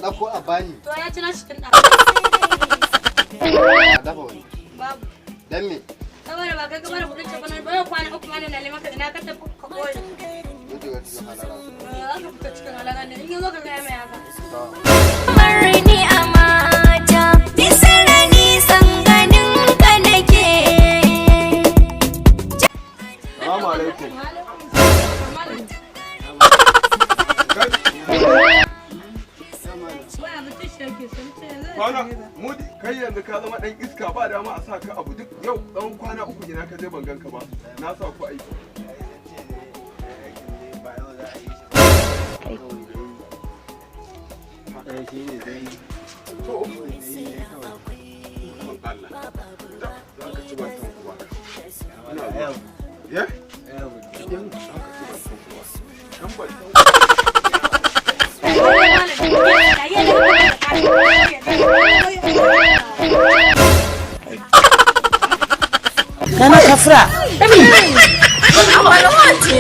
ɗauko a bani. To ya ci na shi tun da. A dafa wani. Babu. Dan me? Saboda ba kai kamar kudin ce kwanar bayan kwana uku mana na limaka ina ka tafi ka koyi. Mutu ga cikin halara. Aka fita cikin halaga ne in yi zo ka gaya mai haka. Marni a mata, nisa da nisan ganin ka nake. Salamu alaikum. Kwana, mudi kai yanzu ka zama ɗan iska ba dama a sa ka abu duk yau ɗan kwana uku ina ka je ban ganka ba na sa ku aiki. To, Allah, za ka ci bantan kuwa. Ina zuwa. Ya? Za ka ci bantan kuwa. Kan bantan Nana Kafra. Amma na wace.